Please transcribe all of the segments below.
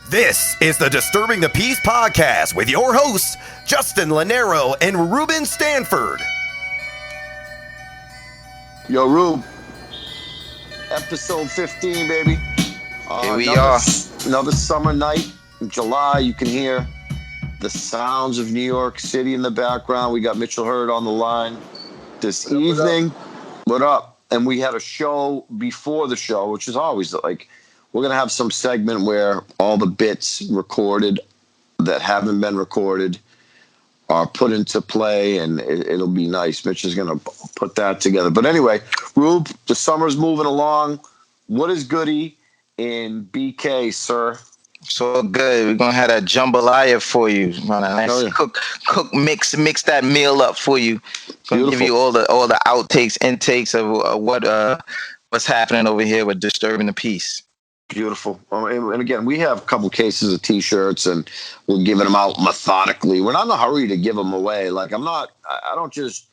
This is the Disturbing the Peace podcast with your hosts, Justin Lanero and Ruben Stanford. Yo, Rube, episode 15, baby. Here we are. Another summer night in July. You can hear the sounds of New York City in the background. We got Mitchell Hurd on the line this evening. What up? And we had a show before the show, which is always like, we're going to have some segment where all the bits recorded that haven't been recorded are put into play, and it'll be nice. Mitch is going to put that together. But anyway, Rube, the summer's moving along. What is goody in BK, sir? So good. We're gonna have that jambalaya for you. Man, a nice cook mix that meal up for you. Gonna give you all the outtakes, intakes of what's happening over here with Disturbing the Peace. Beautiful. And again, we have a couple cases of T-shirts, and we're giving them out methodically. We're not in a hurry to give them away. Like I don't just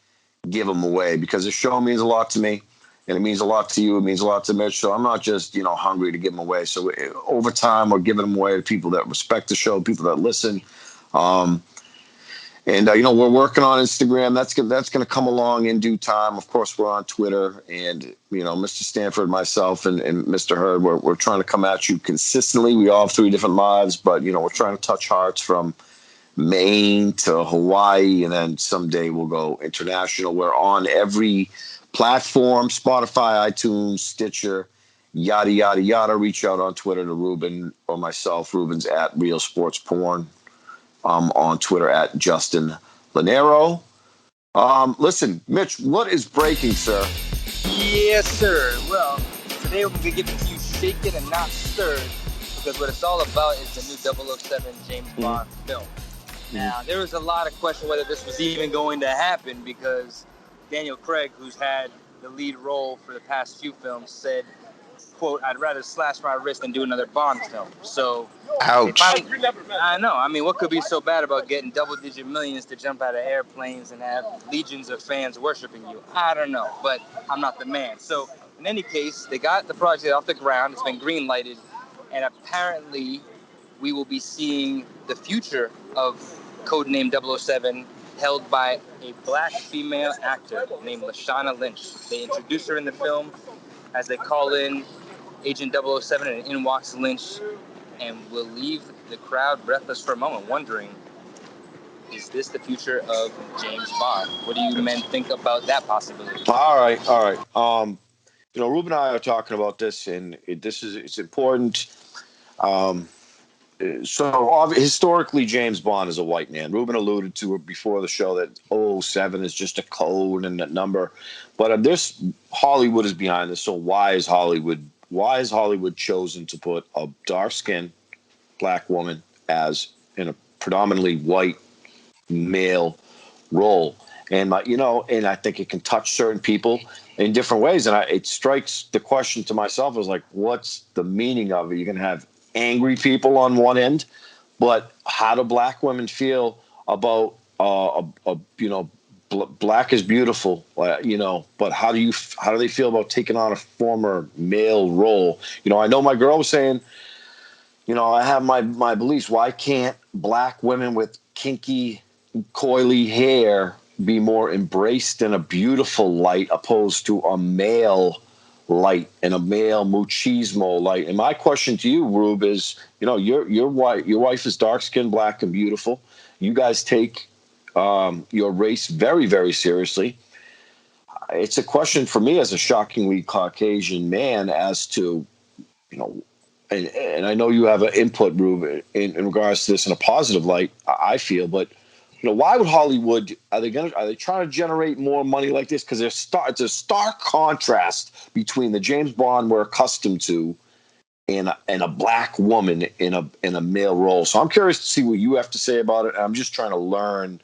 give them away because the show means a lot to me, and it means a lot to you. It means a lot to Mitch. So I'm not just hungry to give them away. So over time, we're giving them away to people that respect the show, people that listen. We're working on Instagram. That's going to come along in due time. Of course, we're on Twitter, and Mr. Stanford, myself, and Mr. Hurd, we're trying to come at you consistently. We all have 3 different lives, but we're trying to touch hearts from Maine to Hawaii, and then someday we'll go international. We're on every platform: Spotify, iTunes, Stitcher, yada yada yada. Reach out on Twitter to Ruben or myself. Ruben's at Real Sports Porn. I'm on Twitter at Justin Lanero. Listen, Mitch, what is breaking, sir? Yes, sir. Well, today we're going to give it to you shaken and not stirred, because what it's all about is the new 007 James Bond film. Now, there was a lot of question whether this was even going to happen, because Daniel Craig, who's had the lead role for the past few films, said, quote, "I'd rather slash my wrist than do another Bond film." So, ouch. I know. I mean, what could be so bad about getting double-digit millions to jump out of airplanes and have legions of fans worshiping you? I don't know, but I'm not the man. So, in any case, they got the project off the ground. It's been green-lighted, and apparently we will be seeing the future of codename 007 held by a black female actor named Lashana Lynch. They introduce her in the film as they call in Agent 007, and in walks Lynch, and will leave the crowd breathless for a moment, wondering, is this the future of James Bond? What do you men think about that possibility? All right. Ruben and I are talking about this, and it's important. So historically, James Bond is a white man. Ruben alluded to it before the show that 007 is just a code and a number, but this Hollywood is behind this. So why is Hollywood chosen to put a dark-skinned black woman as in a predominantly white male role? And and I think it can touch certain people in different ways. And it strikes the question to myself is like, what's the meaning of it? You're gonna have angry people on one end, but how do black women feel about black is beautiful, but how do they feel about taking on a former male role? I know my girl was saying, I have my beliefs. Why can't black women with kinky, coily hair be more embraced in a beautiful light opposed to a male light and a male machismo light? And my question to you, Rube, is, your wife is dark skinned, black, and beautiful. You guys take your race very, very seriously. It's a question for me as a shockingly Caucasian man as to, and I know you have an input, Rube, in regards to this in a positive light, I feel, but why would Hollywood, are they trying to generate more money like this? Because it's a stark contrast between the James Bond we're accustomed to and a black woman in a male role. So I'm curious to see what you have to say about it. I'm just trying to learn,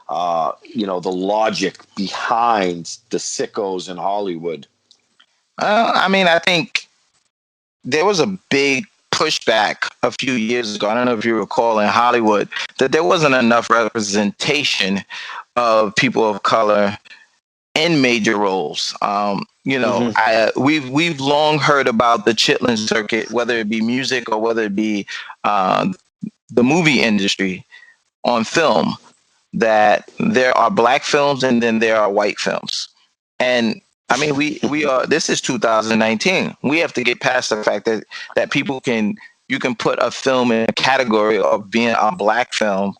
the logic behind the sickos in Hollywood. I think there was a big pushback a few years ago. I don't know if you recall, in Hollywood, that there wasn't enough representation of people of color in major roles. You know, we've long heard about the Chitlin circuit, whether it be music or whether it be uh, the movie industry on film, that there are black films and then there are white films. And I mean, we are. This is 2019. We have to get past the fact that people can you can put a film in a category of being a black film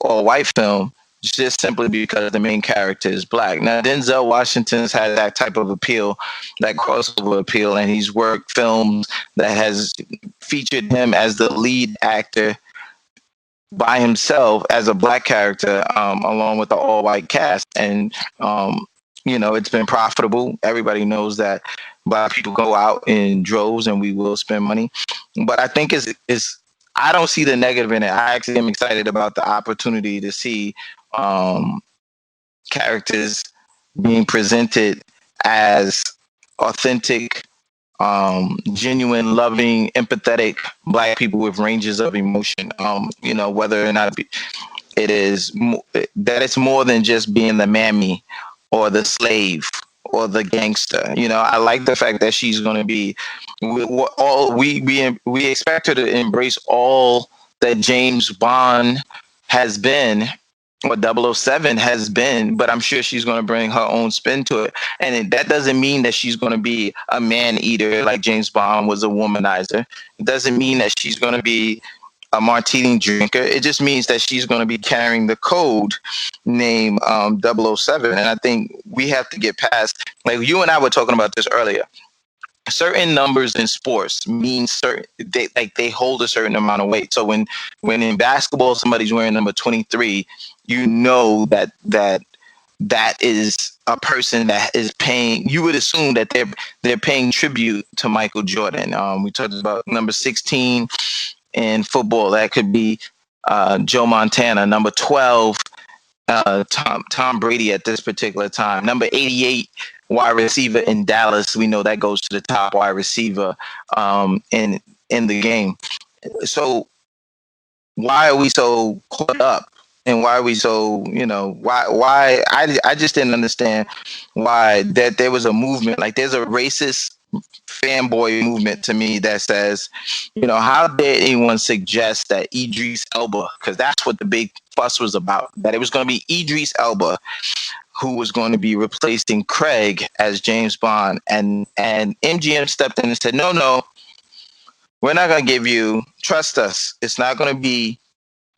or a white film just simply because the main character is black. Now, Denzel Washington's had that type of appeal, that crossover appeal, and he's worked films that has featured him as the lead actor by himself as a black character, along with the all white cast. And, it's been profitable. Everybody knows that black people go out in droves and we will spend money. But I think I don't see the negative in it. I actually am excited about the opportunity to see characters being presented as authentic, genuine, loving, empathetic black people with ranges of emotion. Whether or not it is that it's more than just being the mammy or the slave or the gangster. I like the fact that she's going to be we expect her to embrace all that James Bond has been, or 007 has been, but I'm sure she's going to bring her own spin to it. And that doesn't mean that she's going to be a man eater like James Bond was a womanizer. It doesn't mean that she's going to be a martini drinker. It just means that she's going to be carrying the code name 007. And I think we have to get past, like you and I were talking about this earlier. Certain numbers in sports mean they hold a certain amount of weight. So when in basketball somebody's wearing number 23, you know that is a person that is paying. You would assume that they're paying tribute to Michael Jordan. We talked about number 16 in football. That could be Joe Montana. Number 12, Tom Brady at this particular time. Number 88, wide receiver in Dallas. We know that goes to the top wide receiver in the game. So why are we so caught up? And why are we so, why I just didn't understand why that there was a movement. Like there's a racist fanboy movement to me that says, how dare anyone suggest that Idris Elba, because that's what the big fuss was about, that it was going to be Idris Elba who was going to be replacing Craig as James Bond. And MGM stepped in and said, no, we're not going to give you, trust us, it's not going to be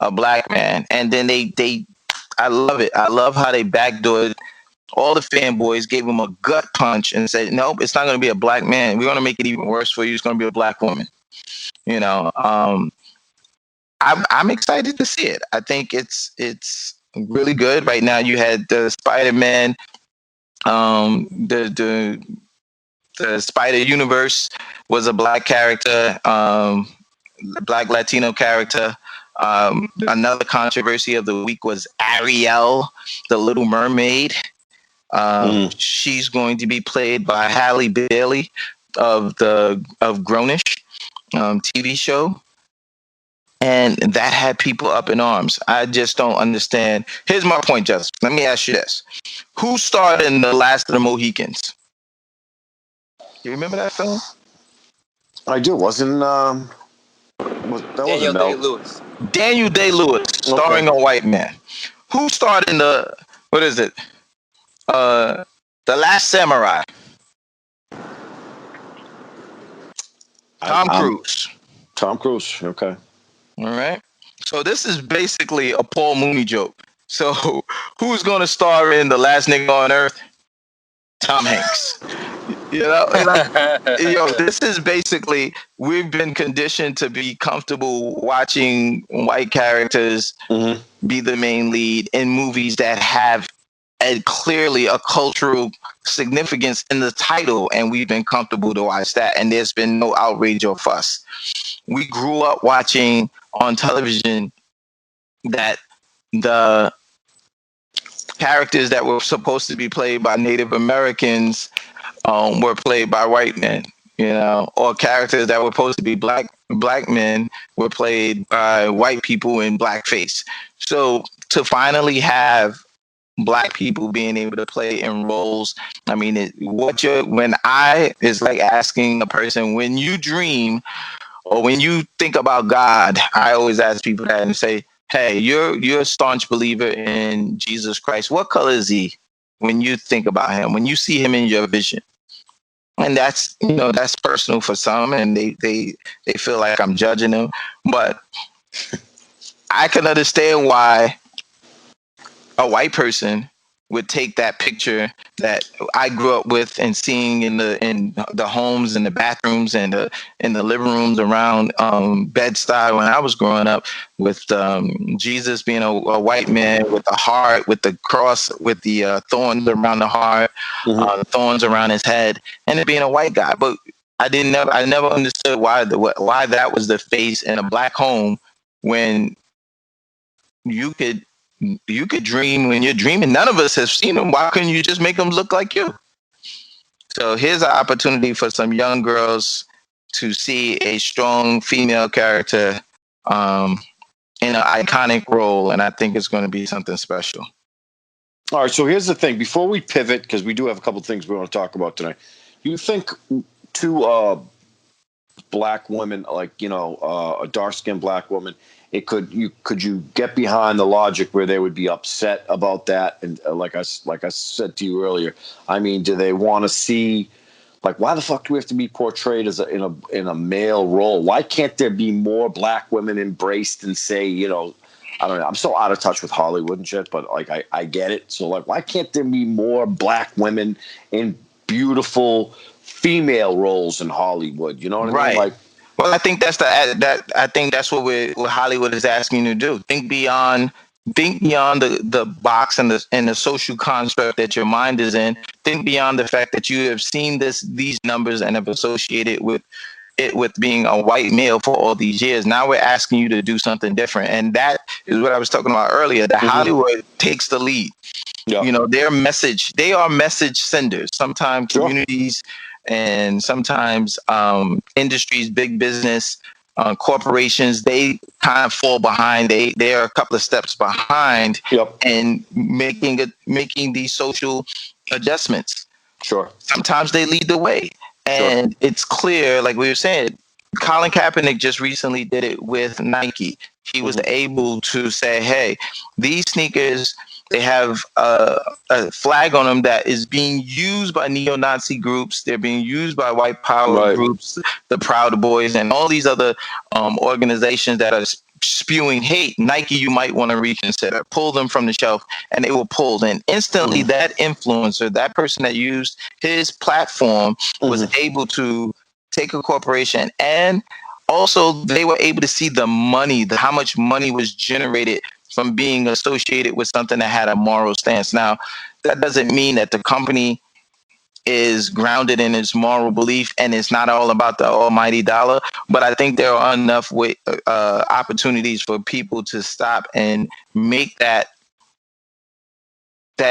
a black man. And then I love it. I love how they backdoored all the fanboys, gave him a gut punch and said, nope, it's not going to be a black man. We're going to make it even worse for you. It's going to be a black woman. I'm excited to see it. I think it's really good. Right now you had the Spider-Man, the Spider Universe was a black character, black Latino character. Another controversy of the week was Ariel, the Little Mermaid. She's going to be played by Halle Bailey of Grownish TV show. And that had people up in arms. I just don't understand. Here's my point, Justin. Let me ask you this. Who starred in The Last of the Mohicans? You remember that film? I do. Daniel Day-Lewis. Daniel Day-Lewis, starring a white man. Who starred in The Last Samurai? Tom Cruise. Tom Cruise, okay. All right. So this is basically a Paul Mooney joke. So who's going to star in The Last Nigga on Earth? Tom Hanks. This is basically, we've been conditioned to be comfortable watching white characters be the main lead in movies that have clearly a cultural significance in the title, and we've been comfortable to watch that, and there's been no outrage or fuss. We grew up watching on television that the characters that were supposed to be played by Native Americans were played by white men, or characters that were supposed to be black men were played by white people in blackface. So to finally have Black people being able to play in roles. I mean, when I is like asking a person, when you dream or when you think about God, I always ask people that and say, hey, you're a staunch believer in Jesus Christ. What color is he when you think about him, when you see him in your vision? And that's, that's personal for some, and they feel like I'm judging them. But I can understand why a white person would take that picture that I grew up with and seeing in the homes and the bathrooms and in the living rooms around Bed-Stuy when I was growing up, with Jesus being a white man with a heart, with the cross, with the thorns around the heart, thorns around his head, and it being a white guy. But I never understood why that was the face in a black home when you could dream when you're dreaming. None of us have seen them. Why couldn't you just make them look like you? So here's an opportunity for some young girls to see a strong female character in an iconic role, and I think it's going to be something special. All right, so here's the thing. Before we pivot, because we do have a couple of things we want to talk about tonight, you think two black women, like, a dark-skinned black woman, could you get behind the logic where they would be upset about that? And like I said to you earlier, I mean, do they want to see, like, why the fuck do we have to be portrayed as in a male role? Why can't there be more black women embraced and say, I don't know. I'm so out of touch with Hollywood and shit, but like I get it. So like, why can't there be more black women in beautiful female roles in Hollywood? You know what I mean? Like, well, I think that's what Hollywood is asking you to do. Think beyond the box and the social construct that your mind is in. Think beyond the fact that you have seen these numbers and have associated with it with being a white male for all these years. Now we're asking you to do something different, and that is what I was talking about earlier. That Hollywood takes the lead. Yeah. They are message senders. Sometimes communities and sometimes industries, big business, corporations, they kind of fall behind. They are a couple of steps behind in making these social adjustments. Sure. Sometimes they lead the way. And it's clear, like we were saying, Colin Kaepernick just recently did it with Nike. He was able to say, hey, these sneakers, they have a flag on them that is being used by neo-Nazi groups. They're being used by white power groups, the Proud Boys, and all these other organizations that are spewing hate. Nike, you might want to reconsider. Pull them from the shelf, and they will pull. And instantly, that influencer, that person that used his platform, was able to take a corporation, and also they were able to see the money, how much money was generated from being associated with something that had a moral stance. Now, that doesn't mean that the company is grounded in its moral belief and it's not all about the almighty dollar. But I think there are enough opportunities for people to stop and make that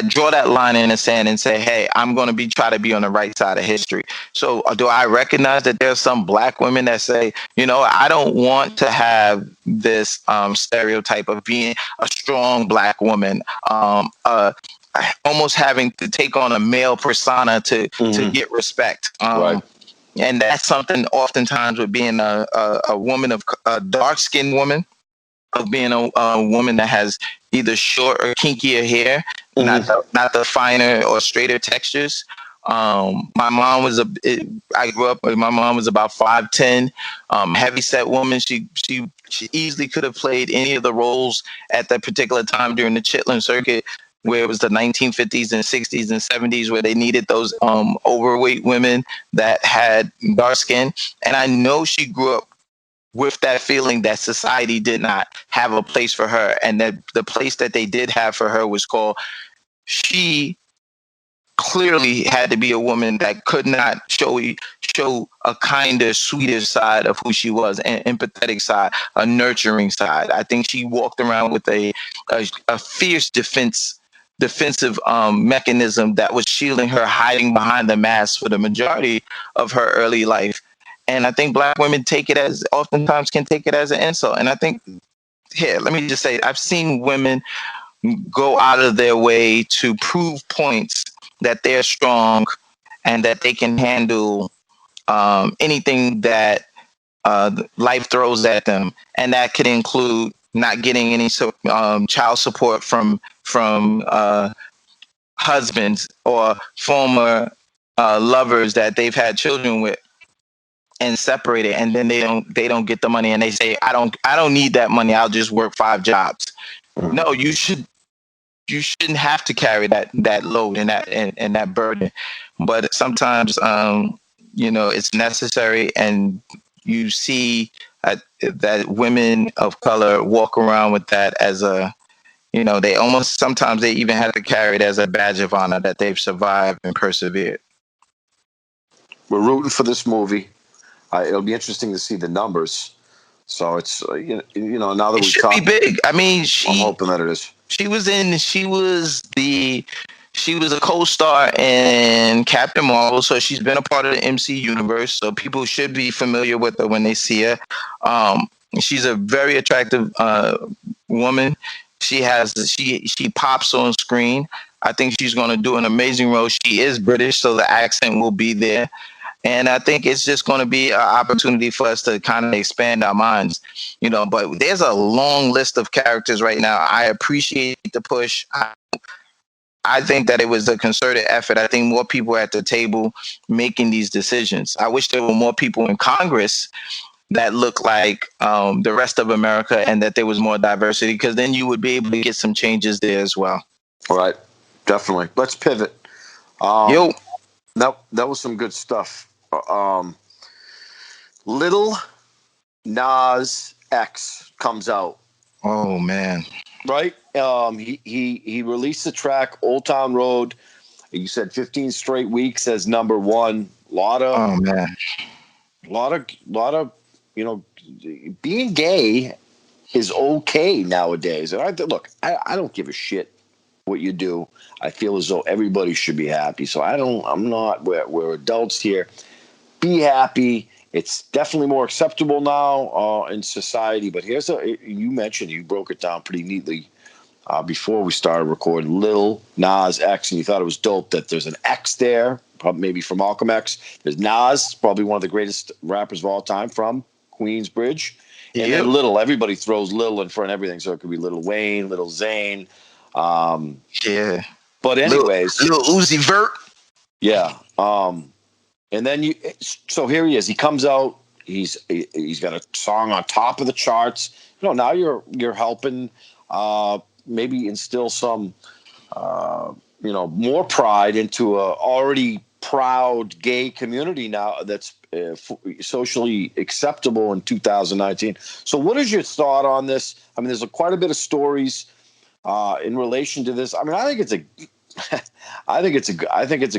draw that line in the sand and say, hey, I'm going to try to be on the right side of history. So do I recognize that there's some black women that say, I don't want to have this stereotype of being a strong black woman, almost having to take on a male persona to get respect. And that's something oftentimes with being a woman, a dark-skinned woman, of being a woman that has either short or kinkier hair, not the finer or straighter textures. My mom was I grew up. My mom was about 5'10", heavy set woman. She easily could have played any of the roles at that particular time during the Chitlin circuit, where it was the 1950s and 60s and 70s, where they needed those overweight women that had dark skin. And I know she grew up with that feeling that society did not have a place for her, and that the place that they did have for her was called, she clearly had to be a woman that could not show a kinder, sweeter side of who she was, an empathetic side, a nurturing side. I think she walked around with a fierce defensive mechanism that was shielding her, hiding behind the mask for the majority of her early life. And I think black women oftentimes can take it as an insult. And I think, here, let me just say, I've seen women go out of their way to prove points that they're strong and that they can handle anything that life throws at them, and that could include not getting any child support from husbands or former lovers that they've had children with and separated, and then they don't get the money, and they say, I don't need that money, I'll just work 5 jobs. No, you shouldn't have to carry that load and that burden. But sometimes it's necessary, and you see that women of color walk around with that as a, they almost, sometimes they even have to carry it as a badge of honor that they've survived and persevered. We're rooting for this movie. It'll be interesting to see the numbers. So it's now that it should be big. I mean, I'm hoping that it is. She was a co-star in Captain Marvel, so she's been a part of the MC universe. So people should be familiar with her when they see her. She's a very attractive woman. She pops on screen. I think she's going to do an amazing role. She is British, so the accent will be there. And I think it's just going to be an opportunity for us to kind of expand our minds, but there's a long list of characters right now. I appreciate the push. I think that it was a concerted effort. I think more people are at the table making these decisions. I wish there were more people in Congress that look like the rest of America, and that there was more diversity, because then you would be able to get some changes there as well. All right. Definitely. Let's pivot. Yo. That was some good stuff. Lil Nas X comes out. Oh man! Right? He released the track "Old Town Road." You said 15 straight weeks as number one. Lot of being gay is okay nowadays. And I don't give a shit what you do. I feel as though everybody should be happy. So we're adults here. Be happy. It's definitely more acceptable now in society. But you broke it down pretty neatly before we started recording. Lil Nas X, and you thought it was dope that there's an X there, probably maybe from Malcolm X. There's Nas, probably one of the greatest rappers of all time from Queensbridge. And then Lil, everybody throws Lil in front of everything. So it could be Lil Wayne, Lil Zane. Yeah. But anyways, Lil Uzi Vert. Yeah. And then so here he is. He comes out. He's got a song on top of the charts. Now you're helping maybe instill some more pride into a already proud gay community now that's socially acceptable in 2019. So what is your thought on this? I mean, there's quite a bit of stories in relation to this. I mean, I think it's a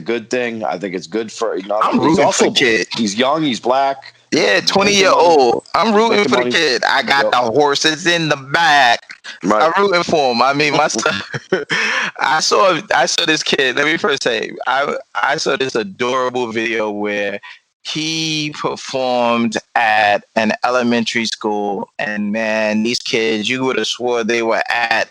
good thing. I think it's good for. I'm rooting for the kid. He's young. He's black. Yeah, 20-year-old. I'm rooting for the kid. I got the horses in the back. Right. I'm rooting for him. I mean, my son. I saw this kid. Let me first say, I saw this adorable video where he performed at an elementary school, and man, these kids, you would have swore they were at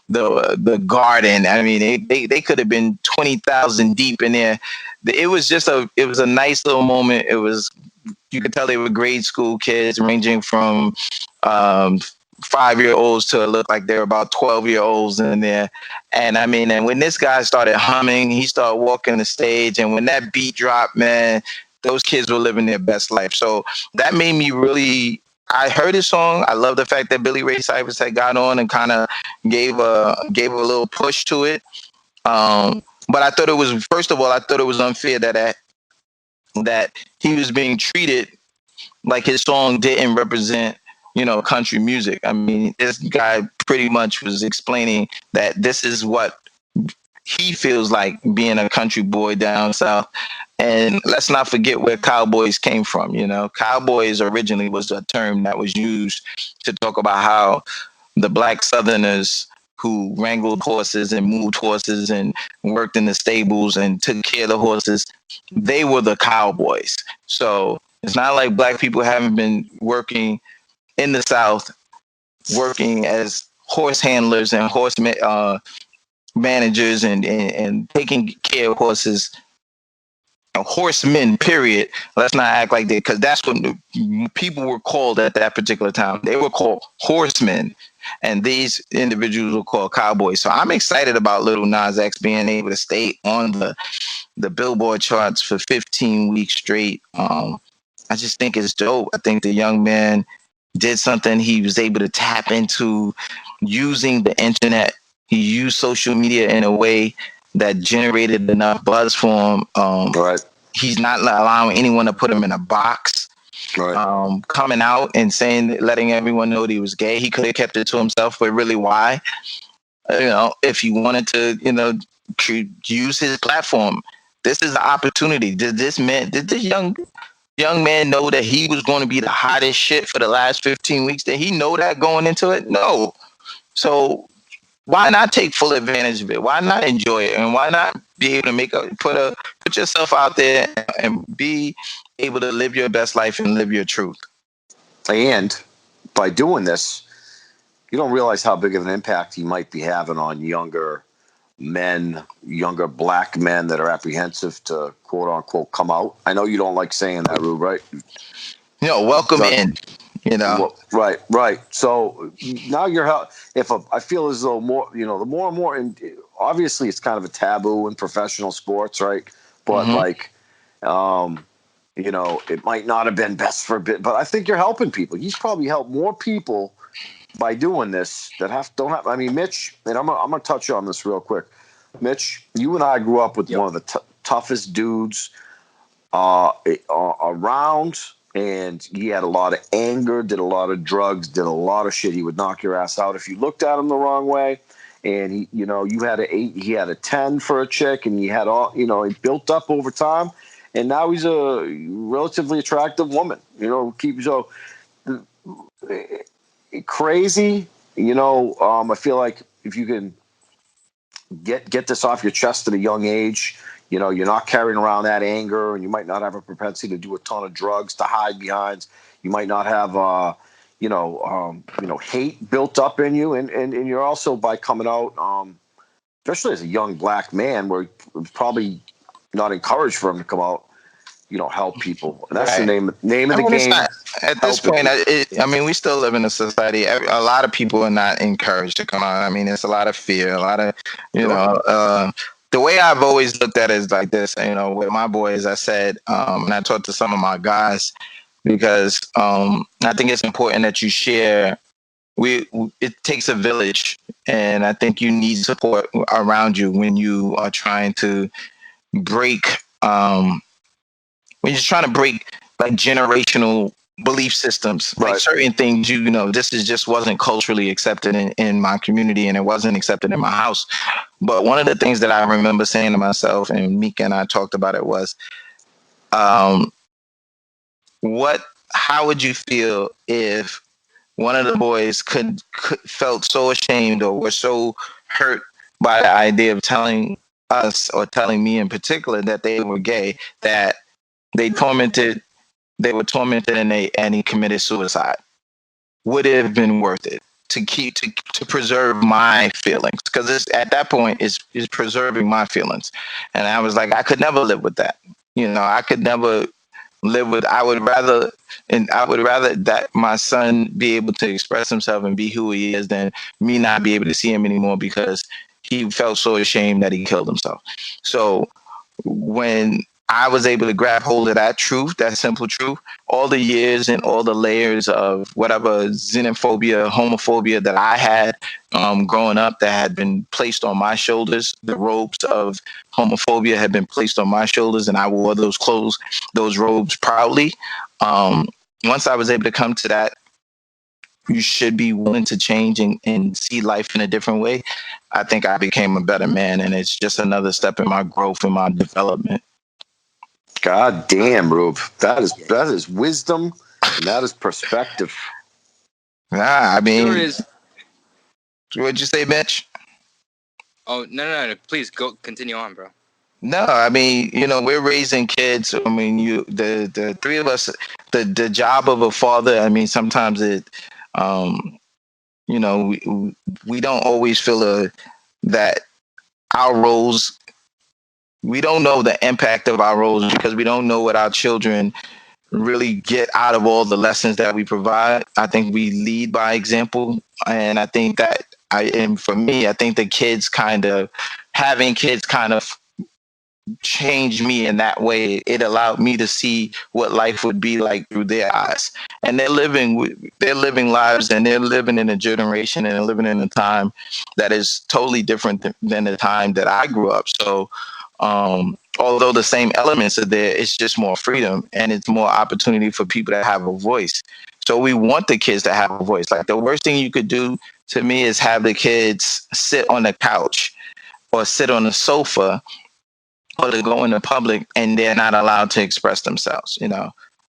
the garden. I mean, they could have been 20,000 deep in there. It was a nice little moment. You could tell they were grade school kids, ranging from 5-year-olds to look like they're about 12-year-olds in there. And I mean, and when this guy started humming, he started walking the stage, and when that beat dropped, man, those kids were living their best life. So that made me really. I heard his song. I love the fact that Billy Ray Cyrus had got on and kind of gave a little push to it. But I thought it was, first of all, unfair that he was being treated like his song didn't represent, country music. I mean, this guy pretty much was explaining that this is what he feels like being a country boy down south. And let's not forget where cowboys came from. Cowboys originally was a term that was used to talk about how the black Southerners who wrangled horses and moved horses and worked in the stables and took care of the horses, they were the cowboys. So it's not like black people haven't been working in the South, working as horse handlers and managers and taking care of horses, horsemen, period. Let's not act like that, because that's what people were called at that particular time. They were called horsemen, and these individuals were called cowboys. So I'm excited about Little Nas X being able to stay on the Billboard charts for 15 weeks straight. I just think it's dope. I think the young man did something. He was able to tap into using the internet. He used social media in a way that generated enough buzz for him. Right. He's not allowing anyone to put him in a box. Right. Coming out and saying, letting everyone know that he was gay. He could have kept it to himself, but really, why? If he wanted to, use his platform, this is an opportunity. Did this young man know that he was going to be the hottest shit for the last 15 weeks? Did he know that going into it? No. So why not take full advantage of it? Why not enjoy it? And why not be able to put yourself out there and be able to live your best life and live your truth? And by doing this, you don't realize how big of an impact he might be having on younger men, younger black men that are apprehensive to quote unquote come out. I know you don't like saying that, Rube, right? Welcome in. Right. So now I feel as though more, the more and more, and obviously it's kind of a taboo in professional sports, right? But it might not have been best for a bit, but I think you're helping people. He's probably helped more people by doing this that don't have. I mean, Mitch, and I'm gonna touch on this real quick. Mitch, you and I grew up with one of the toughest dudes around. And he had a lot of anger, did a lot of drugs, did a lot of shit. He would knock your ass out if you looked at him the wrong way. And he had he had a 10 for a chick, and he had he built up over time. And now he's a relatively attractive woman. Keeps so crazy. I feel like if you can get this off your chest at a young age, you're not carrying around that anger, and you might not have a propensity to do a ton of drugs to hide behind. You might not have, hate built up in you, and you're also, by coming out, especially as a young black man, where it's probably not encouraged for him to come out, help people. And that's the name of the game. At this point, we still live in a society. A lot of people are not encouraged to come out. I mean, it's a lot of fear, a lot of, the way I've always looked at it is like this, with my boys, I said, and I talked to some of my guys, because I think it's important that you share. It takes a village, and I think you need support around you when you are trying to break, when you're trying to break like generational belief systems, like certain things, this just wasn't culturally accepted in my community, and it wasn't accepted in my house. But one of the things that I remember saying to myself, and Mika and I talked about it, was, how would you feel if one of the boys felt so ashamed or were so hurt by the idea of telling us, or telling me in particular, that they were gay, that they were tormented and he committed suicide? Would it have been worth it to preserve my feelings? Because at that point is preserving my feelings. And I was like, I could never live with that. I could never live with. I would rather that my son be able to express himself and be who he is, than me not be able to see him anymore because he felt so ashamed that he killed himself. So when I was able to grab hold of that truth, that simple truth, all the years and all the layers of whatever xenophobia, homophobia that I had growing up, that had been placed on my shoulders, the robes of homophobia had been placed on my shoulders, and I wore those clothes, those robes proudly. Once I was able to come to that, you should be willing to change and see life in a different way, I think I became a better man, and it's just another step in my growth and my development. God damn, Rube. That is wisdom, and that is perspective. I mean, sure is. What'd you say, Mitch? Oh, no. Please go continue on, bro. No, I mean, we're raising kids. I mean, the three of us, the job of a father, I mean, sometimes we don't always feel that our roles. We don't know the impact of our roles because we don't know what our children really get out of all the lessons that we provide. I think we lead by example, and I think that and for me, I think the kids kind of having kids kind of changed me in that way. It allowed me to see what life would be like through their eyes, and they're living lives, and they're living in a generation and they're living in a time that is totally different than the time that I grew up. So although the same elements are there, it's just more freedom and it's more opportunity for people to have a voice. So we want the kids to have a voice. Like the worst thing you could do to me is have the kids sit on the couch or sit on the sofa or to go into public and they're not allowed to express themselves.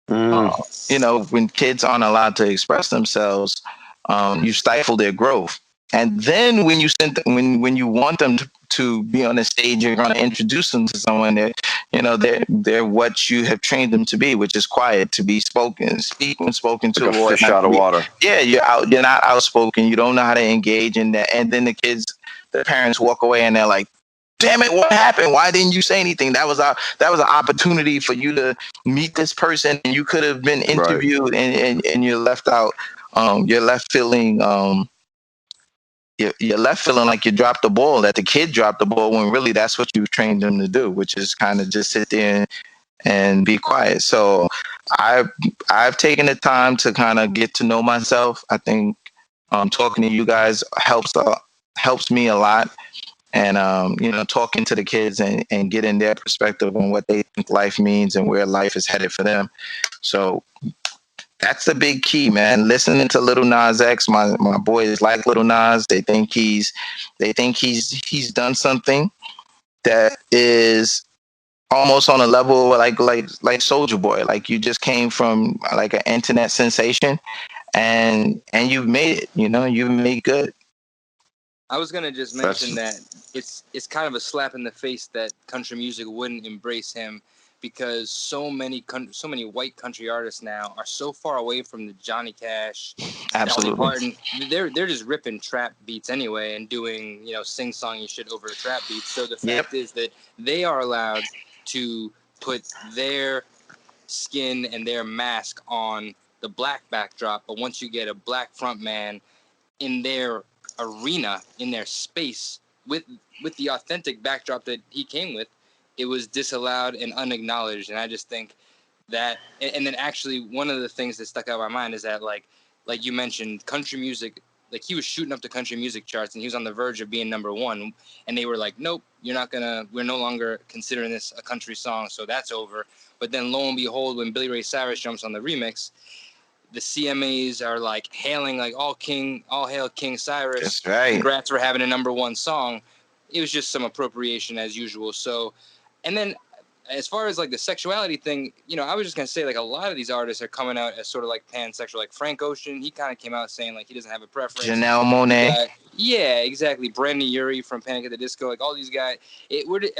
When kids aren't allowed to express themselves, you stifle their growth. And then when you want them to be on the stage, you're going to introduce them to someone that they're what you have trained them to be, which is quiet, to be speak when spoken to, like a or fish out of water. Yeah, you're not outspoken. You don't know how to engage in that, and then the parents walk away and they're like, damn it, what happened? Why didn't you say anything? That was an opportunity for you to meet this person, and you could have been interviewed, right. and you're left out. You're left feeling you're left feeling like you dropped the ball, that the kid dropped the ball, when really that's what you've trained them to do, which is kind of just sit there and be quiet. So I've taken the time to kind of get to know myself. I think talking to you guys helps me a lot. And talking to the kids and getting their perspective on what they think life means and where life is headed for them. So that's the big key, man. Listening to Little Nas X, my boys like Little Nas. They think he's done something that is almost on a level like Soulja Boy. Like you just came from like an internet sensation, and you've made it. You've made good. I was gonna just mention that it's kind of a slap in the face that country music wouldn't embrace him, because so many white country artists now are so far away from the Johnny Cash, Absolutely. Dolly Parton. They're just ripping trap beats anyway and doing sing-songy shit over the trap beats. So the fact is that they are allowed to put their skin and their mask on the black backdrop, but once you get a black front man in their arena, in their space, with the authentic backdrop that he came with, it was disallowed and unacknowledged. And I just think that, and then actually one of the things that stuck out in my mind is that like you mentioned, country music, like he was shooting up the country music charts and he was on the verge of being number one, and they were like, nope, we're no longer considering this a country song, so that's over. But then lo and behold, when Billy Ray Cyrus jumps on the remix, the CMAs are like hailing like all hail King Cyrus. That's right. Congrats for having a number one song. It was just some appropriation as usual. So, and then as far as like the sexuality thing, I was just gonna say like a lot of these artists are coming out as sort of like pansexual. Like Frank Ocean, he kind of came out saying like he doesn't have a preference. Janelle Monáe. Yeah, exactly. Brandon Urie from Panic at the Disco, like all these guys.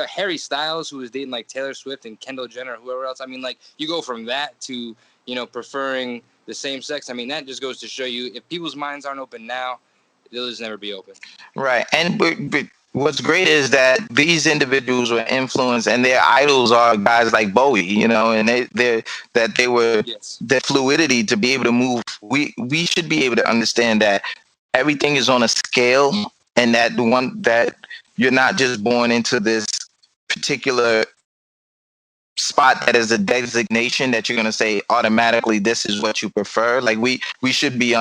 Harry Styles, who was dating like Taylor Swift and Kendall Jenner, whoever else. I mean, like you go from that to preferring the same sex. I mean, that just goes to show you, if people's minds aren't open now, they'll just never be open. Right. And but what's great is that these individuals were influenced, and their idols are guys like Bowie, and they were the fluidity to be able to move. We should be able to understand that everything is on a scale, and that you're not just born into this particular spot that is a designation that you're going to say automatically this is what you prefer. Like we should be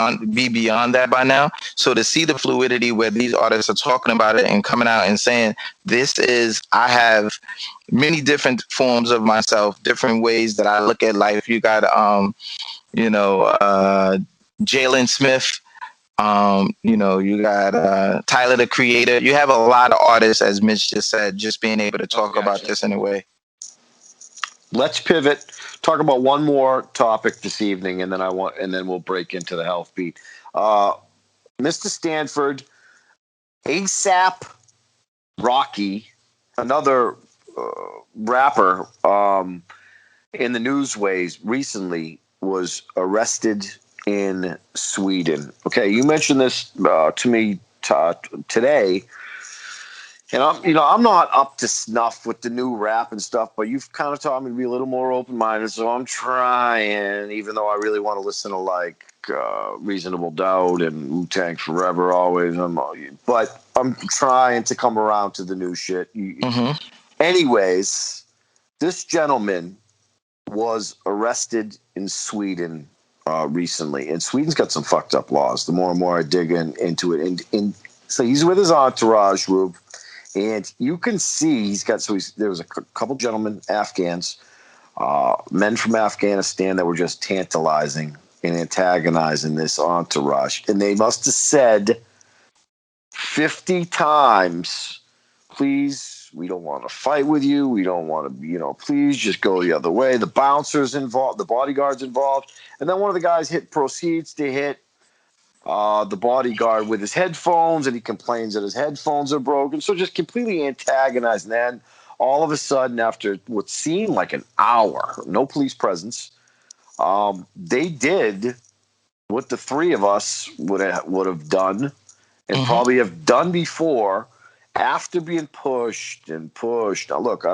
beyond that by now. So to see the fluidity where these artists are talking about it and coming out and saying I have many different forms of myself, different ways that I look at life. You got Jalen Smith, you got Tyler the Creator. You have a lot of artists, as Mitch just said, just being able to talk about this in a way. Let's pivot. Talk about one more topic this evening, and then we'll break into the health beat. Mr. Stanford, ASAP Rocky, another rapper in the newsways recently, was arrested in Sweden. Okay, you mentioned this to me today, and I'm not up to snuff with the new rap and stuff, but you've kind of taught me to be a little more open minded. So I'm trying, even though I really want to listen to like Reasonable Doubt and Wu-Tang Forever, always. But I'm trying to come around to the new shit. Anyways, this gentleman was arrested in Sweden recently, and Sweden's got some fucked up laws. The more and more I dig into it, and so he's with his entourage, Rube, and you can see there was a couple gentlemen, Afghans, men from Afghanistan that were just tantalizing and antagonizing this entourage, and they must have said 50 times, please, we don't want to fight with you. We don't want to, please just go the other way. The bouncers involved, the bodyguards involved. And then one of the guys proceeds to hit the bodyguard with his headphones, and he complains that his headphones are broken. So just completely antagonized. And then all of a sudden, after what seemed like an hour, no police presence, they did what the three of us would have done and probably have done before, after being pushed and pushed. Now, look,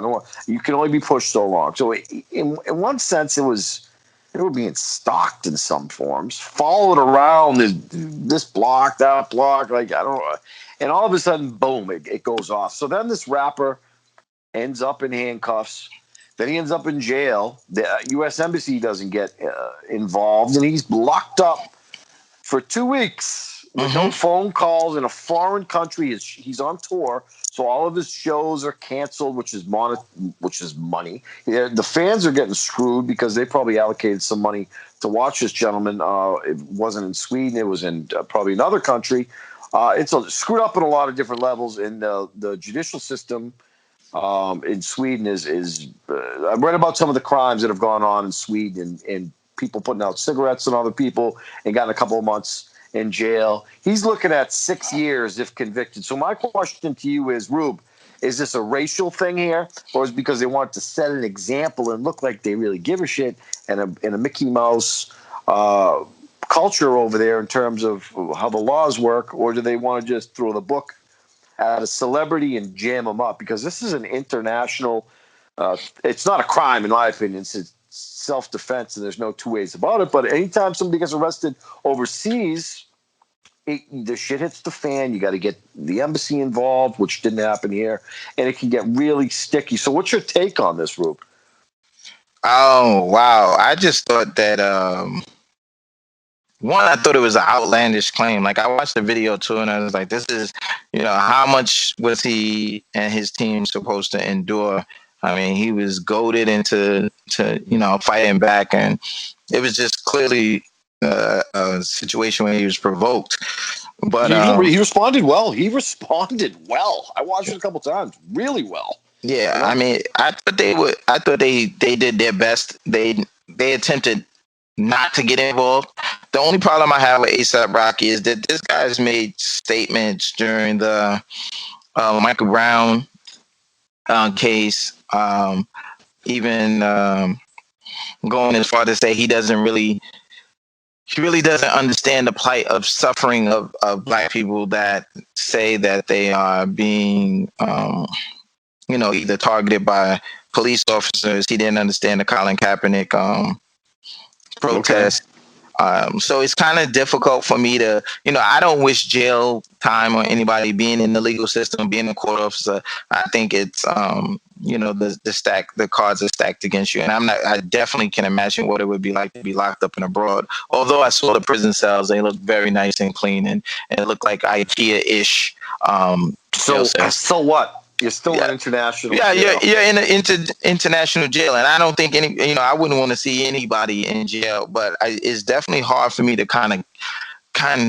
you can only be pushed so long. So in one sense, they were being stalked in some forms, followed around this block, that block, like, I don't know. And all of a sudden, boom, it goes off. So then this rapper ends up in handcuffs. Then he ends up in jail. The U.S. Embassy doesn't get involved, and he's locked up for 2 weeks with no phone calls in a foreign country. He's on tour, so all of his shows are canceled, which is money. The fans are getting screwed because they probably allocated some money to watch this gentleman. It wasn't in Sweden; it was in probably another country. It's screwed up in a lot of different levels, and the judicial system in Sweden is. I've read about some of the crimes that have gone on in Sweden, and people putting out cigarettes on other people and gotten a couple of months in jail. He's looking at 6 years if convicted. So my question to you is, Rube, is this a racial thing here, or is it because they want to set an example and look like they really give a shit and a Mickey Mouse culture over there in terms of how the laws work, or do they want to just throw the book at a celebrity and jam them up? Because this is an international it's not a crime, in my opinion. It's self-defense, and there's no two ways about it. But anytime somebody gets arrested overseas, the shit hits the fan. You got to get the embassy involved, which didn't happen here, and it can get really sticky. So what's your take on this, Rube? Oh, wow. I just thought that, I thought it was an outlandish claim. Like, I watched the video too, and I was like, this is, how much was he and his team supposed to endure? I mean, he was goaded into fighting back, and it was just clearly a situation where he was provoked. But he responded well. I watched it a couple times, really well. Yeah, I mean, I thought they did their best. They attempted not to get involved. The only problem I have with ASAP Rocky is that this guy's made statements during the Michael Brown case, even going as far to say he really doesn't understand the plight of suffering of Black people that say that they are being, either targeted by police officers. He didn't understand the Colin Kaepernick protest. So it's kind of difficult for me to, I don't wish jail time on anybody being in the legal system, being a court officer. I think it's, the cards are stacked against you. And I definitely can imagine what it would be like to be locked up and abroad. Although I saw the prison cells, they look very nice and clean, and it looked like IKEA-ish. So what? You're still in international jail. You're in an international jail, and I don't think I wouldn't want to see anybody in jail, but it's definitely hard for me to kind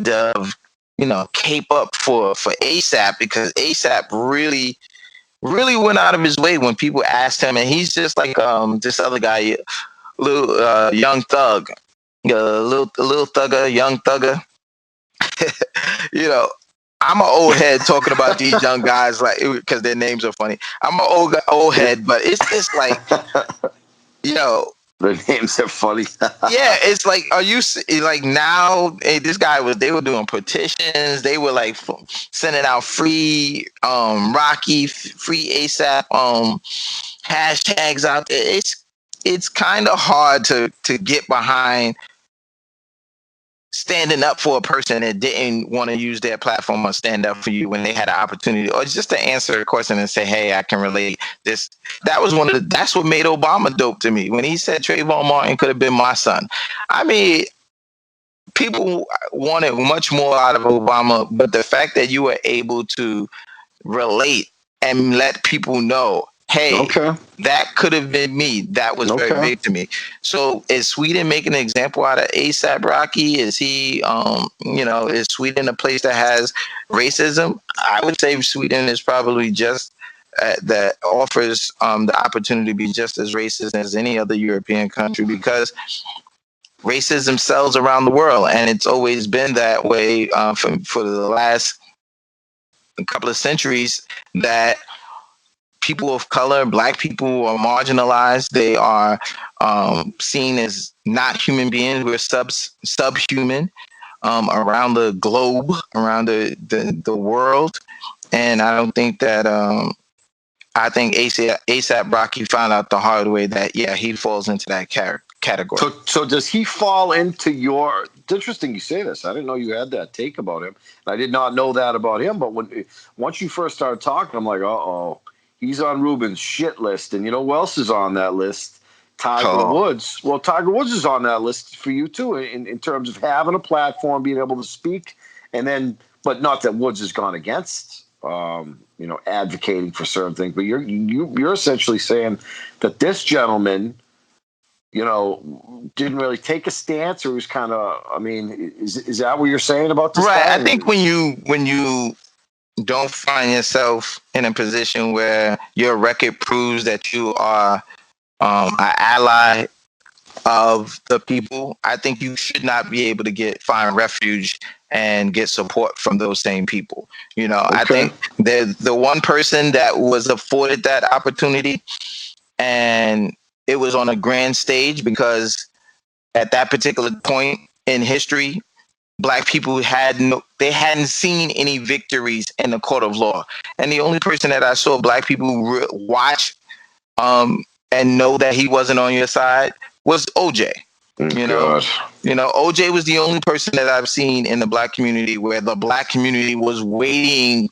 of cape up for ASAP, because ASAP really went out of his way when people asked him, and he's just like this other guy, little young thug, little thugger, young thugger. I'm an old head talking about these young guys, like, because their names are funny. I'm an old head, but it's just like, The names are funny. Yeah, it's like, are you like now? This guy was. They were doing petitions. They were like sending out free Rocky, free ASAP hashtags out there. It's kind of hard to get behind standing up for a person that didn't want to use their platform or stand up for you when they had an opportunity, or just to answer a question and say, hey, I can relate this. That's what made Obama dope to me when he said Trayvon Martin could have been my son. I mean, people wanted much more out of Obama, but the fact that you were able to relate and let people know, hey, that could have been me. That was very big to me. So is Sweden making an example out of ASAP Rocky? Is he, is Sweden a place that has racism? I would say Sweden is probably just that offers the opportunity to be just as racist as any other European country, because racism sells around the world, and it's always been that way for the last couple of centuries, that people of color, black people, are marginalized. They are seen as not human beings. We're subhuman around the globe, around the world. And I don't think that I think ASAP Rocky found out the hard way that, yeah, he falls into that category. So does he fall into your? It's interesting you say this. I didn't know you had that take about him. I did not know that about him. But once you first started talking, I'm like, he's on Ruben's shit list. And you know who else is on that list? Tiger Woods. Well, Tiger Woods is on that list for you too, in terms of having a platform, being able to speak, and then, but not that Woods has gone against, advocating for certain things. But you're essentially saying that this gentleman, didn't really take a stance, or was kind of, is that what you're saying about this right guy? I think when you don't find yourself in a position where your record proves that you are an ally of the people, I think you should not be able to find refuge and get support from those same people. I think the one person that was afforded that opportunity, and it was on a grand stage, because at that particular point in history, black people hadn't seen any victories in the court of law. And the only person that I saw black people watch and know that he wasn't on your side was OJ. OJ was the only person that I've seen in the black community where the black community was waiting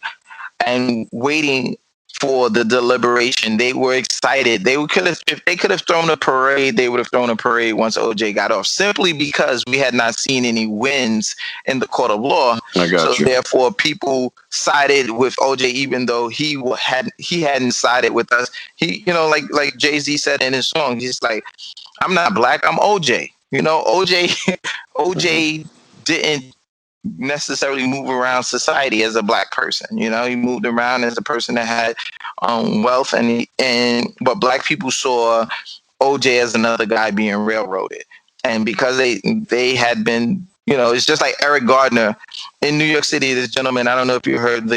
for the deliberation. They were excited. If they could have thrown a parade, they would have thrown a parade once OJ got off, simply because we had not seen any wins in the court of law. Therefore, people sided with OJ, even though he hadn't sided with us. He, like Jay-Z said in his song, he's like, I'm not black, I'm OJ. OJ didn't necessarily move around society as a black person. He moved around as a person that had wealth, but black people saw OJ as another guy being railroaded. And because they had been, it's just like Eric Gardner in New York City. This gentleman, I don't know if you heard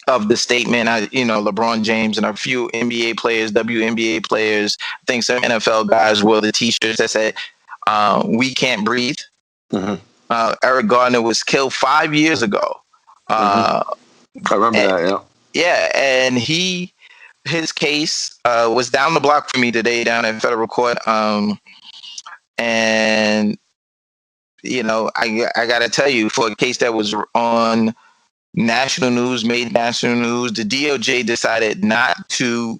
of the statement. LeBron James and a few NBA players, WNBA players, I think some NFL guys wore the T-shirts that said, "We can't breathe." Mm-hmm. Eric Gardner was killed 5 years ago. I remember that, yeah. Yeah, and his case was down the block for me today, down in federal court. And I gotta tell you, for a case that was on national news, made national news, the DOJ decided not to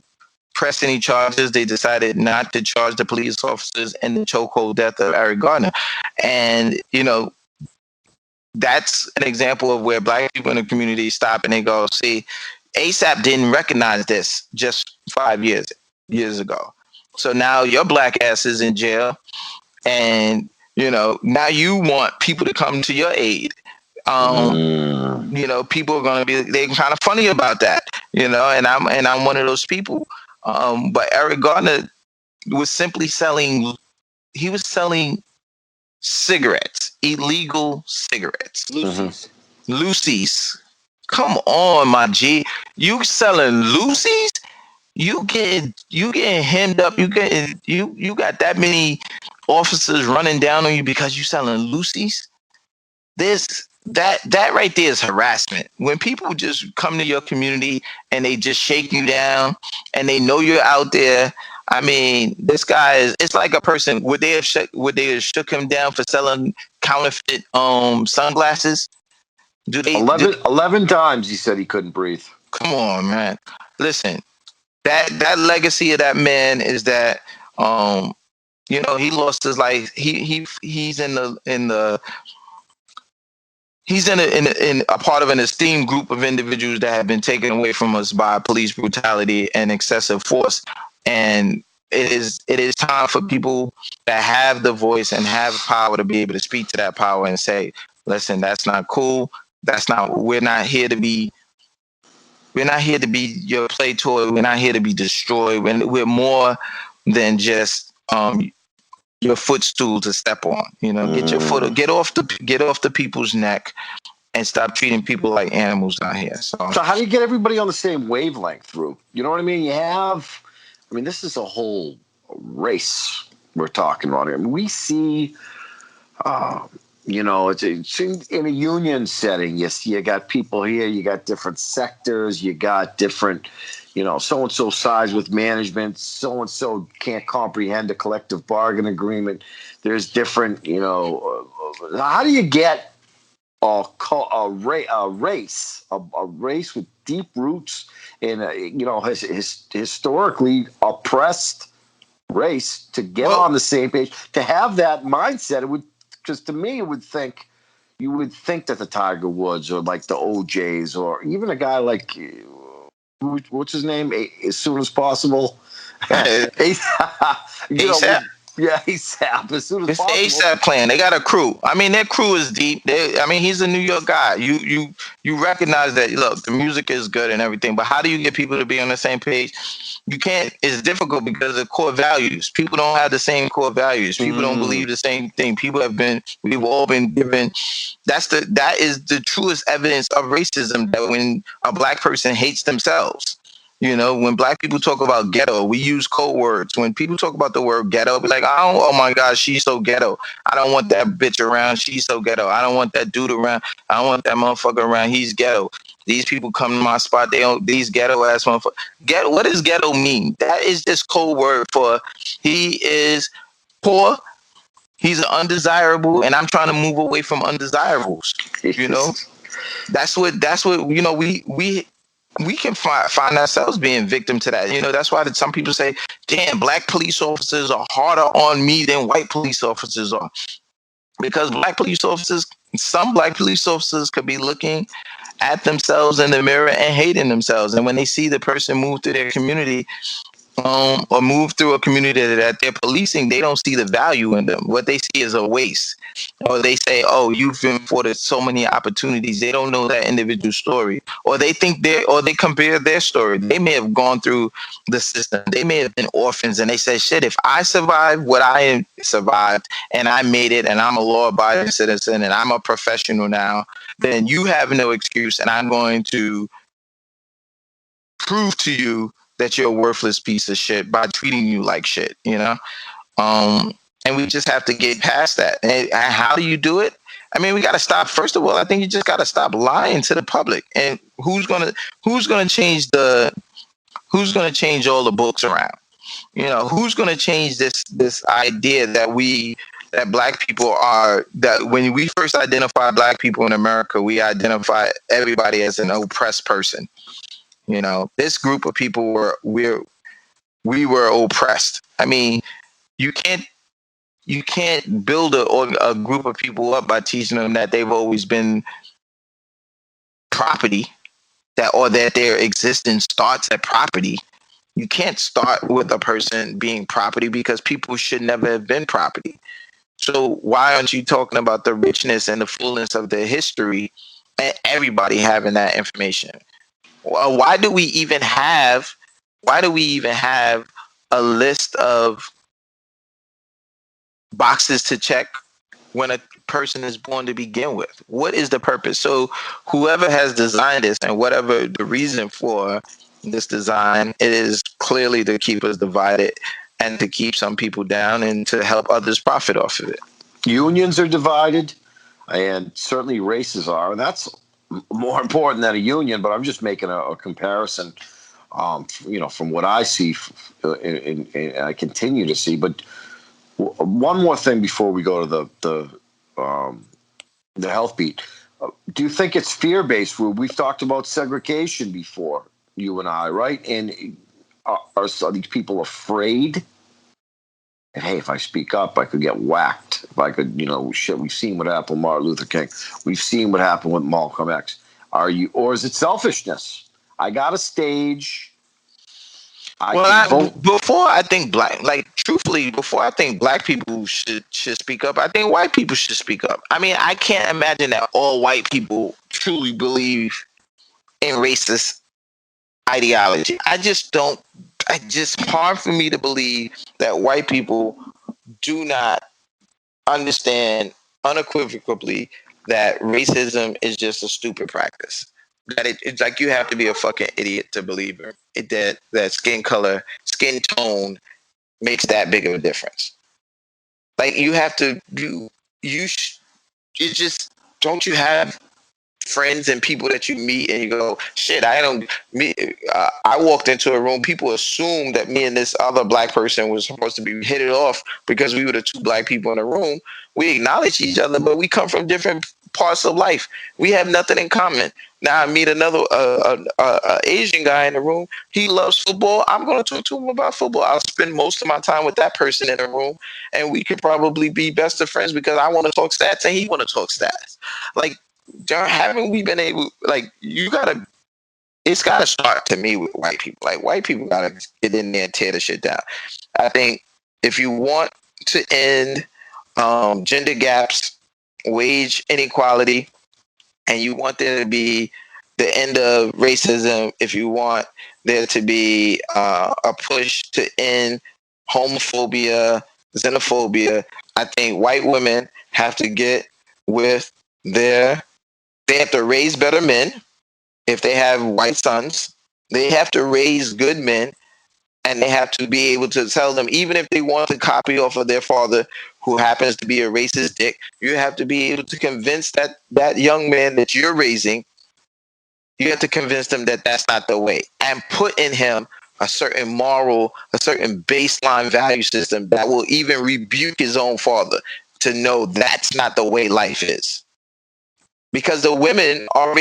press any charges. They decided not to charge the police officers in the chokehold death of Eric Gardner. And that's an example of where black people in the community stop and they go, see, ASAP didn't recognize this just 5 years ago. So now your black ass is in jail, and now you want people to come to your aid. People are gonna they're kind of funny about that, and I'm one of those people. But Eric Gardner was simply selling cigarettes, illegal cigarettes. Lucy's. Come on, my G. You selling Lucy's? you getting hemmed up. You got that many officers running down on you because you selling Lucy's. That right there is harassment. When people just come to your community and they just shake you down and they know you're out there. I mean, this guy is. It's like a person. Would they have shook him down for selling counterfeit sunglasses? Do they? 11 times he said he couldn't breathe. Come on, man. Listen, that legacy of that man is that he lost his life. He's in a part of an esteemed group of individuals that have been taken away from us by police brutality and excessive force. And it is time for people that have the voice and have power to be able to speak to that power and say, listen, that's not cool. We're not here to be your play toy. We're not here to be destroyed. We're more than just your footstool to step on. Get off the people's neck and stop treating people like animals out here. So how do you get everybody on the same wavelength through? You know what I mean? This is a whole race we're talking about here. I mean, we see, it's in a union setting. You got people here, you got different sectors, you got different, so-and-so sides with management, so-and-so can't comprehend a collective bargain agreement. There's different, how do you get a race with deep roots in historically oppressed race to get on the same page, to have that mindset? It would, because to me, you would think that the Tiger Woods or like the OJs or even a guy like what's his name, as soon as possible. ASAP. ASAP. As soon as It's the possible. ASAP clan. They got a crew. I mean, their crew is deep. He's a New York guy. You recognize that. Look, the music is good and everything, but how do you get people to be on the same page? You can't. It's difficult because of core values. People don't have the same core values. People don't believe the same thing. We've all been given. That is the truest evidence of racism. That when a black person hates themselves. When black people talk about ghetto, we use code words. When people talk about the word ghetto, be like, oh my God, she's so ghetto. I don't want that bitch around. She's so ghetto. I don't want that dude around. I don't want that motherfucker around. He's ghetto. These people come to my spot. These ghetto ass motherfuckers. Ghetto. What does ghetto mean? That is just code word for he is poor. He's an undesirable, and I'm trying to move away from undesirables. That's what we can find ourselves being victim to that. That's why some people say, damn, black police officers are harder on me than white police officers are. Because some black police officers could be looking at themselves in the mirror and hating themselves. And when they see the person move through their community, or move through a community that they're policing, they don't see the value in them. What they see is a waste. Or they say, oh, you've been afforded so many opportunities. They don't know that individual story. Or they compare their story. They may have gone through the system. They may have been orphans, and they say, shit, if I survived what I survived and I made it and I'm a law-abiding citizen and I'm a professional now, then you have no excuse, and I'm going to prove to you that you're a worthless piece of shit by treating you like shit, and we just have to get past that. And how do you do it? I mean, we got to stop. First of all, I think you just got to stop lying to the public. And who's gonna change who's gonna change all the books around? Who's gonna change this idea that black people are, that when we first identify black people in America, we identify everybody as an oppressed person. This group of people we were oppressed. I mean, you can't build a group of people up by teaching them that they've always been property, that their existence starts at property. You can't start with a person being property, because people should never have been property. So why aren't you talking about the richness and the fullness of the history and everybody having that information? Well, why do we even have a list of boxes to check when a person is born to begin with? What is the purpose? So whoever has designed this, and whatever the reason for, this design. It is clearly to keep us divided and to keep some people down and to help others profit off of it. Unions are divided, and certainly races are, and that's more important than a union. But I'm just making a comparison, from what I see, and I continue to see. But one more thing before we go to the health beat. Do you think it's fear based? We've talked about segregation before, you and I, right? And are these people afraid? And hey, if I speak up, I could get whacked. If I could, shit. We've seen what happened with Martin Luther King. We've seen what happened with Malcolm X. Or is it selfishness? I got a stage. Before I think black people should speak up, I think white people should speak up. I mean, I can't imagine that all white people truly believe in racist ideology. I just don't. It's hard for me to believe that white people do not understand unequivocally that racism is just a stupid practice. That it's like you have to be a fucking idiot to believe it. That skin color, skin tone makes that big of a difference. Like you have to you just don't you have friends and people that you meet and you go, shit, I walked into a room, people assumed that me and this other black person was supposed to be hit it off because we were the two black people in the room. We acknowledge each other, but we come from different parts of life. We have nothing in common. Now I meet another Asian guy in the room. He loves football. I'm going to talk to him about football. I'll spend most of my time with that person in the room, and we could probably be best of friends because I want to talk stats and he want to talk stats. Like, haven't we been able? Like, it's gotta start to me with white people. Like, white people gotta get in there and tear the shit down. I think if you want to end gender gaps, wage inequality, and you want there to be the end of racism, if you want there to be a push to end homophobia, xenophobia, I think white women have to get with they have to raise better men. If they have white sons, they have to raise good men, and they have to be able to tell them, even if they want to copy off of their father, who happens to be a racist dick, you have to be able to convince that young man that you're raising, you have to convince them that that's not the way, and put in him a certain moral, a certain baseline value system that will even rebuke his own father to know that's not the way life is. Because the women are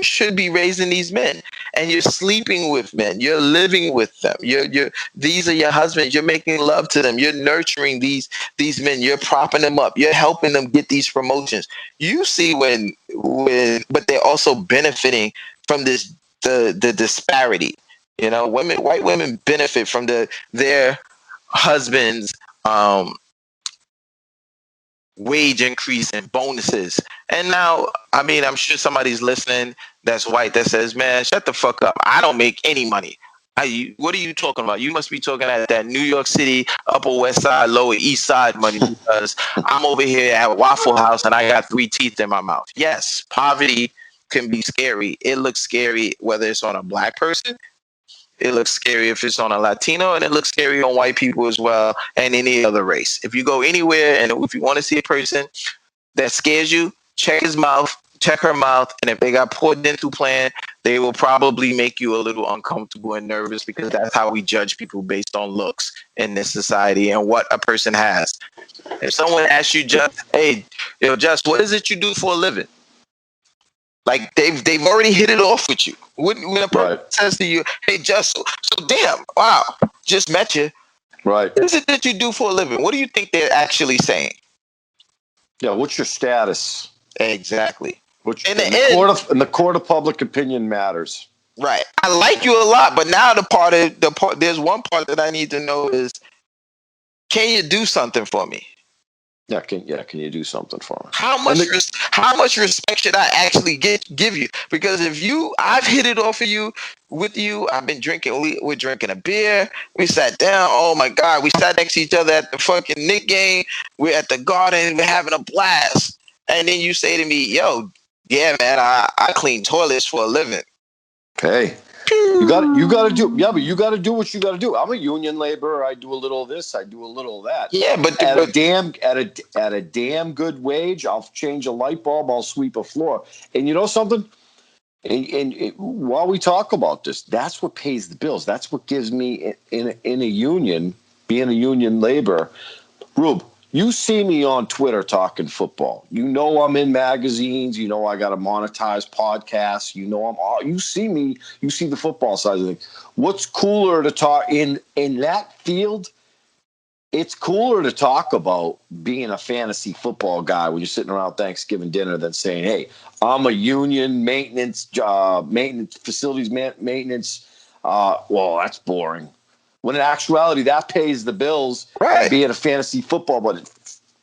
should be raising these men, and you're sleeping with men, you're living with them, these are your husbands, you're making love to them, you're nurturing these men, you're propping them up, you're helping them get these promotions. You see when but they're also benefiting from the disparity. White women benefit from their husbands wage increase and bonuses. And now, I mean, I'm sure somebody's listening that's white that says, man, shut the fuck up. I don't make any money. What are you talking about? You must be talking at that New York City, Upper West Side, Lower East Side money, because I'm over here at Waffle House and I got 3 teeth in my mouth. Yes, poverty can be scary. It looks scary whether it's on a black person, it looks scary if it's on a Latino, and it looks scary on white people as well, and any other race. If you go anywhere and if you want to see a person that scares you, check his mouth, check her mouth, and if they got poor dental plan, they will probably make you a little uncomfortable and nervous, because that's how we judge people, based on looks in this society and what a person has. If someone asks you, just, hey, Just, what is it you do for a living? Like, they've already hit it off with you. When a person says to you, hey, Just, so damn, wow, just met you. Right. What is it that you do for a living? What do you think they're actually saying? Yeah, what's your status? Exactly. In the court of public opinion matters. Right. I like you a lot, but now there's one part that I need to know is, can you do something for me? Yeah, can you do something for me? How much respect should I actually give you? Because I've hit it off with you. I've been drinking. We're drinking a beer. We sat down. Oh my God, we sat next to each other at the fucking Knick game. We're at the Garden. We're having a blast. And then you say to me, "Yo, yeah, man, I clean toilets for a living." Hey, You got to do. Yeah, but you got to do what you got to do. I'm a union laborer. I do a little of this. I do a little of that. Yeah, but at a damn good wage, I'll change a light bulb. I'll sweep a floor. And you know something? And while we talk about this, that's what pays the bills. That's what gives me in a union, being a union laborer. Rube, you see me on Twitter talking football. You know I'm in magazines. You know I got a monetized podcast. You know you see me. You see the football side of things. What's cooler to talk in that field? It's cooler to talk about being a fantasy football guy when you're sitting around Thanksgiving dinner than saying, "Hey, I'm a union maintenance facilities maintenance." Well, that's boring. When in actuality, that pays the bills. Right. Being a fantasy football, but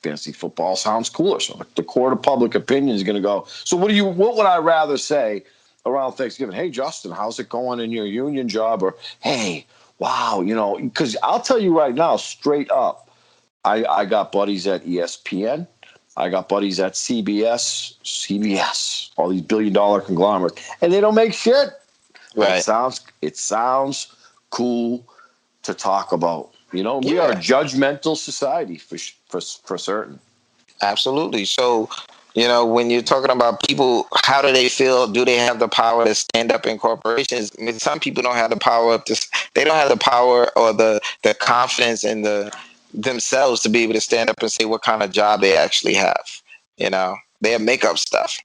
fantasy football sounds cooler. So the court of public opinion is going to go. So what would I rather say around Thanksgiving? Hey, Justin, how's it going in your union job? Or hey, wow, because I'll tell you right now, straight up, I got buddies at ESPN. I got buddies at CBS, all these billion-dollar conglomerates, and they don't make shit. Right. It sounds cool to talk about. We are a judgmental society for certain. Absolutely. So, when you're talking about people, how do they feel? Do they have the power to stand up in corporations? I mean, some people don't have the power they don't have the power or the confidence in themselves to be able to stand up and say what kind of job they actually have. They have makeup stuff.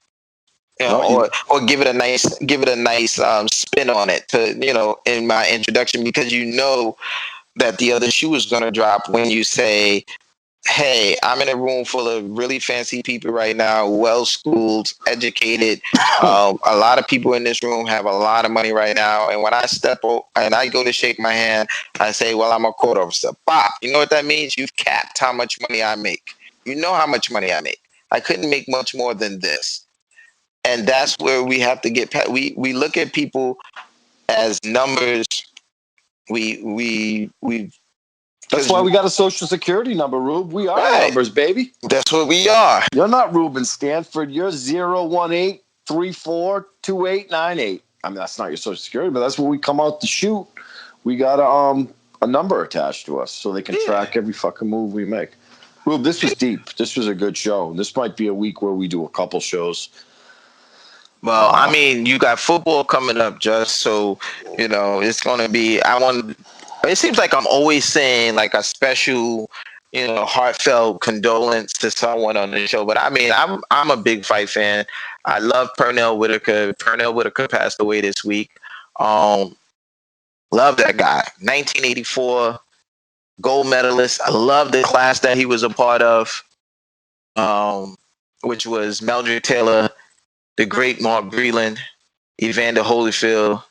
Or give it a nice spin on it to in my introduction, because that the other shoe is going to drop when you say, hey, I'm in a room full of really fancy people right now, well-schooled, educated. A lot of people in this room have a lot of money right now. And when I and I go to shake my hand, I say, well, I'm a court officer. Bop. You know what that means? You've capped how much money I make. You know how much money I make. I couldn't make much more than this. And that's where we have to get past. We look at people as numbers. That's why we got a social security number, Rube. We are numbers, baby. That's what we are. You're not Ruben Stanford. You're 018342898. I mean, that's not your social security, but that's when we come out to shoot. We got a number attached to us so they can track every fucking move we make. Rube, this was deep. This was a good show. This might be a week where we do a couple shows. Well, I mean, you got football coming up, just so it's going to be. It seems like I'm always saying like a special, heartfelt condolence to someone on the show. But I mean, I'm a big fight fan. I love Pernell Whitaker. Pernell Whitaker passed away this week. Love that guy. 1984 gold medalist. I love the class that he was a part of, which was Meldrick Taylor, the great Mark Breland, Evander Holyfield.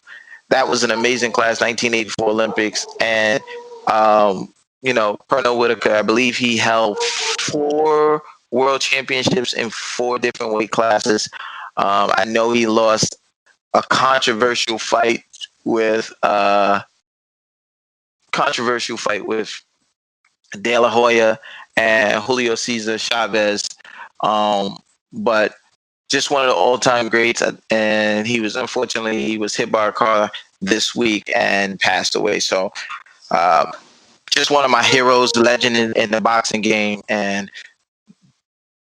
That was an amazing class, 1984 Olympics. And, Pernell Whitaker, I believe he held 4 world championships in 4 different weight classes. I know he lost a controversial fight with De La Hoya and Julio Cesar Chavez. But just one of the all-time greats, and he was hit by a car this week and passed away. So, just one of my heroes, legend in the boxing game, and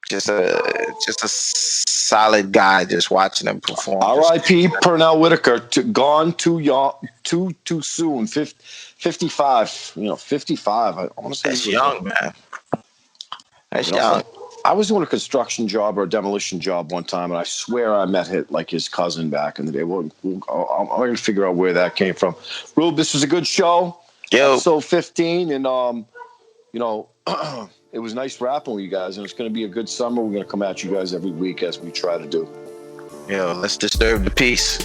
just a solid guy. Just watching him perform. R.I.P. Pernell Whitaker, gone too young, too soon. 55. 55. I want to say that's young, man. That's young. I was doing a construction job or a demolition job one time, and I swear I met his cousin back in the day. I'm going to figure out where that came from. Rube, this was a good show. Episode 15, and it was nice rapping with you guys, and it's going to be a good summer. We're going to come at you guys every week as we try to do. Let's disturb the peace.